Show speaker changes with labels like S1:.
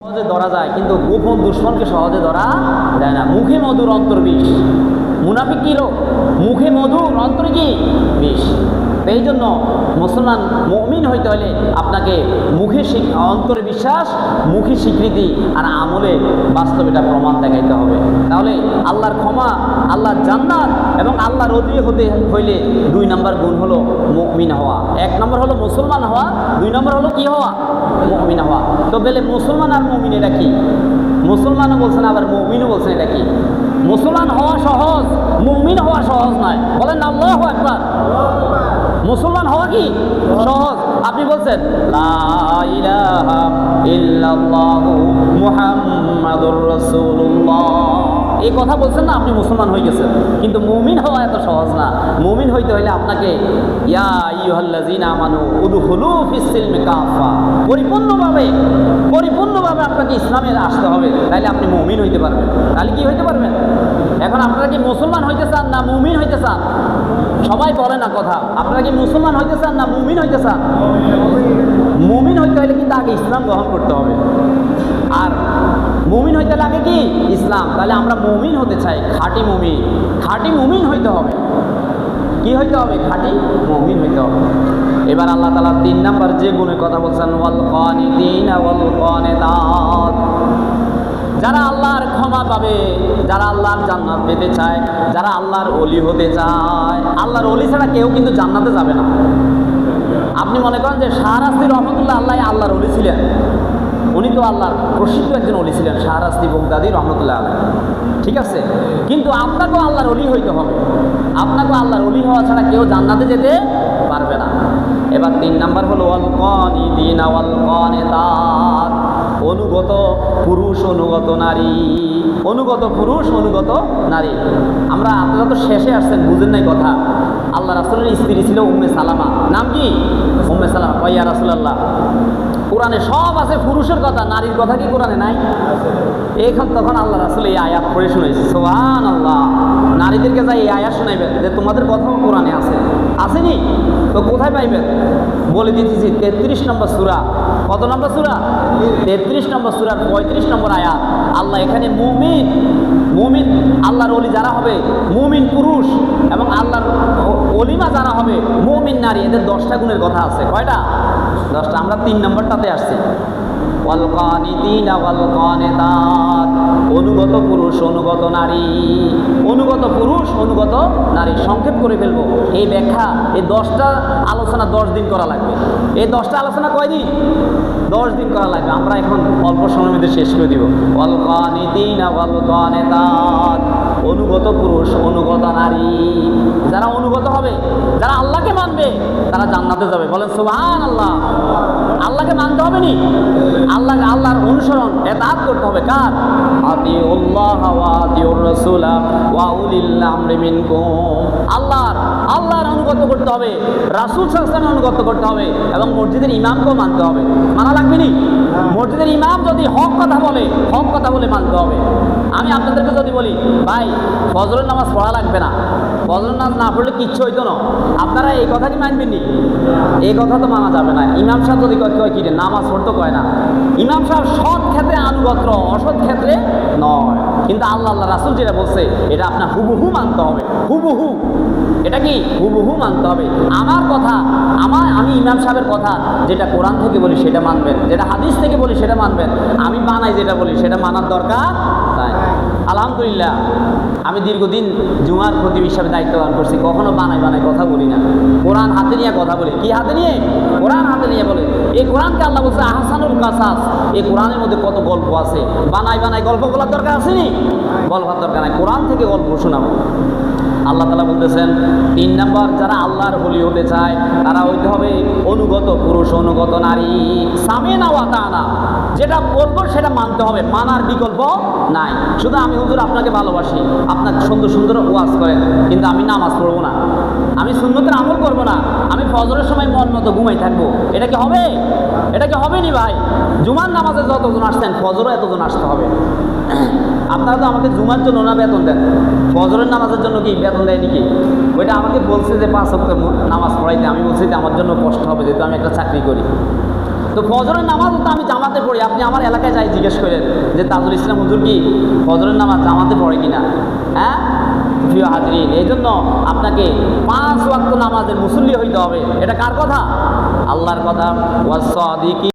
S1: সহজে ধরা যায়, কিন্তু গোপন দুশ্মনকে সহজে ধরা যায় না। মুখে মধুর অন্তর বিষ। মুনাফিক কি রোগ? মুখে মধুর অন্তরে কি বিষ। এই জন্য মুসলমান মুমিন হইতে হলে আপনাকে মুখে অন্তরে বিশ্বাস, মুখে স্বীকৃতি আর আমলে বাস্তব এটা প্রমাণ দেখাইতে হবে। তাহলে আল্লাহর ক্ষমা, আল্লাহর জান্নাত এবং আল্লাহর রাজি হতে হইলে 2 নম্বর গুণ হলো মুমিন হওয়া। 1 নম্বর হলো মুসলমান হওয়া, 2 নম্বর হলো কি হওয়া? মুমিন হওয়া। তো বলে মুসলমান আর মুমিন এটা কি? মুসলমানও বলছেন আবার মুমিনও বলছেন, এটা কি? মুসলমান হওয়া সহজ, মুমিন হওয়া সহজ নয়। বলেন না আল্লাহু আকবার। মুসলমান হওয়া কি সহজ? আপনি বলছেন লা ইলাহা ইল্লাল্লাহু মুহাম্মাদুর রাসূলুল্লাহ, এই কথা বলছেন না, আপনি মুসলমান হয়ে গেছেন। কিন্তু মুমিন হওয়া এত সহজ না। মুমিন হইতে হইলে আপনাকে ইয়া আইয়ুহাল্লাযীনা আমানু উদখুলু ফিস সিলমি কাফা, পরিপূর্ণভাবে আপনাকে ইসলামে আসতে হবে, তাইলে আপনি মুমিন হইতে পারবেন। তাহলে কি হইতে পারবেন? এখন আপনারা কি মুসলমান হইতে চান না মুমিন হইতে চান? সবাই বলে না কথা। আপনারা কি মুসলমান হইতে চান না মুমিন হইতে চান? মুমিন হইতে হলে কিন্তু আগে ইসলাম গ্রহণ করতে হবে। আর মুমিন হইতে লাগে কি? ইসলাম। তাহলে আমরা মুমিন হতে চাই, খাঁটি মুমিন হইতে হবে। কি হইতে হবে? খাঁটি মুমিন হইতে হবে। এবার আল্লাহ তাআলা 3 নাম্বার যে গুণের কথা বলছেন, ওয়াল কানিতিনা ওয়াল কানিতাত, যারা আল্লাহর ক্ষমা পাবে, যারা আল্লাহর জান্নাত পেতে চায়, যারা আল্লাহর ওলি হতে চায়। আল্লাহর ওলি ছাড়া কেউ কিন্তু জান্নাতে যাবে না। আপনি মনে করেন যে শাহরাস্তি রহমতুল্লাহ আল্লাহ আল্লাহর ওলি ছিলেন, উনি তো আল্লাহর প্রসিদ্ধ একজন ওলি ছিলেন, শাহরাস্তি বগদাদি রহমতুল্লাহ আলাইহি, ঠিক আছে? কিন্তু আপনাকেও আল্লাহর ওলি হইতে হবে। আপনাকেও আল্লাহর ওলি হওয়া ছাড়া কেউ জান্নাতে যেতে পারবে না। এবার 3 নাম্বার হলো ওয়াল কানিতিনা ওয়াল কানিতাত, অনুগত পুরুষ, অনুগত নারী। অনুগত পুরুষ, অনুগত নারী। আপনারা তো শেষে আসছেন, বুঝেন নাই কথা। আল্লাহ রাসূলের স্ত্রী ছিল উম্মে সালামা। নাম কি? উম্মে সালামা। ইয়া রাসূলুল্লাহ, কোরআনে সব আছে, পুরুষের কথা, নারীর কথা কি কোরআনে নাই? তখন আল্লাহ রাসূল এই আয়াত পড়ে শুনাইছে। সুবহানাল্লাহ। নারীদেরকে যাই এই আয়াত শুনাইবেন যে তোমাদের কথাও কোরআনে আছে। আসেনি তো কোথায় পাইবেন? বলে দিতেছি 33 নম্বর সূরা। কত নম্বর সূরা? 33 নম্বর সূরার 35 নম্বর আয়াত। আল্লাহ এখানে মুমিন আল্লাহর ওলি যারা হবে, মুমিন পুরুষ এবং আল্লাহর ওলিমা যারা হবে মুমিন নারী, এদের 10টা গুণের কথা আছে। কয়টা? 10টা। আমরা 3 নম্বরটাতে আসছি। ওয়াল কানিতিনা ওয়াল কানিতাত, অনুগত পুরুষ, অনুগত নারী। অনুগত পুরুষ, অনুগত নারী। সংক্ষেপ করে ফেলবো এই ব্যাখ্যা। এই 10টা আলোচনা 10 দিন করা লাগবে। এই 10টা আলোচনা কয়দিন? 10 দিন করা লাগবে। আমরা এখন অল্প সময়ের মধ্যে শেষ করে দিব। ওয়াল কানিতিনা ওয়াল কানিতাত, অনুগত পুরুষ, অনুগত নারী। যারা অনুগত হবে, যারা আল্লাহকে মানবে, তারা জান্নাতে যাবে। বলেন সুবহানাল্লাহ। আল্লাহকে মানতে হবে নি? আল্লাহর অনুসরণ, ইতাআত করতে হবে। কার? আতিউল্লাহ ওয়া আতিউর রাসূলা ওয়া উলিল আমরি মিনকুম। আল্লাহর অনুগত করতে হবে, রাসূল সাল্লাল্লাহু আলাইহি ওয়াসাল্লামের অনুগত করতে হবে এবং মসজিদের ইমামকেও মানতে হবে। মানা লাগবে নি? মসজিদের ইমাম যদি হক কথা বলে মানতে হবে। আমি আপনাদেরকে যদি বলি ভাই ফজরের নামাজ পড়া লাগবে না, ফজরের নামাজ না পড়লে কিচ্ছু হইতো না, আপনারা এই কথা কি মানবেন নি? এই কথা তো মানা যাবে না। ইমাম সাহেব যদি কয় কি নামাজ পড়তে কয় না, ইমাম সাহেব সৎ ক্ষেত্রে আনুগত্য, অসৎ ক্ষেত্রে নয়। কিন্তু আল্লাহ রাসূল যেটা বলছে এটা আপনার হুবহু মানতে হবে। হুবহু, এটা কি? হুবহু মানতে হবে। আমার কথা, আমি ইমাম সাহেবের কথা যেটা কোরআন থেকে বলি সেটা মানবেন, যেটা হাদিস থেকে বলি সেটা মানবেন। আমি বানাই যেটা বলি সেটা মানার দরকার তাই। আলহামদুলিল্লাহ, আমি দীর্ঘদিন জুমার খতিব হিসাবে দায়িত্ব পালন করছি। কখনো বানাই কথা বলি না। কোরআন হাতে নিয়ে কথা বলি। কি হাতে নিয়ে? কোরআন হাতে নিয়ে বলে। এই কোরআনকে আল্লাহ বলছে আহসানুল কাসাস। এই কোরআনের মধ্যে কত গল্প আছে। বানাই গল্প বলার দরকার আসেনি? গল্পের দরকার নাই, কোরআন থেকে গল্প শোনাবো। আল্লাহ তাআলা বলতেছেন 3 নম্বর, যারা আল্লাহর ওলি হতে চায় তারা হইতে হবে অনুগত পুরুষ, অনুগত নারী। সামিনা ওয়া তাআনা, যেটা বলবো সেটা মানতে হবে, মানার বিকল্প নাই। শুধু আমি হুজুর আপনাকে ভালোবাসি, আপনাকে সুন্দর সুন্দর ওয়াজ করেন, কিন্তু আমি নামাজ পড়বো না, আমি সুন্নতের আমল করবো না, আমি ফজরের সময় মন মতো ঘুমাই থাকবো, এটা কি হবে? এটা কি হবে নি ভাই? জুমার নামাজে যতজন আসছেন ফজরও এতজন আসতে হবে। আপনারা তো আমাকে জুমার জন্য না বেতন দেন, ফজরের নামাজের জন্য কি বেতন দেয় নাকি? ওইটা আমাকে বলছে যে 5 ওয়াক্ত নামাজ পড়াইতে। আমি বলছি যে আমার জন্য কষ্ট হবে, যেহেতু আমি একটা চাকরি করি। তো ফজরের নামাজও তো আমি জামাতে পড়ি, আপনি আমার এলাকায় যাই জিজ্ঞেস করেন যে তাজুল ইসলাম হুজুর কি ফজরের নামাজ জামাতে পড়ে কিনা। হ্যাঁ প্রিয় হাজরিন, এই জন্য আপনাকে 5 ওয়াক্ত নামাজের মুসল্লি হইতে হবে। এটা কার কথা? আল্লাহর কথা। ওয়াস সাদিকি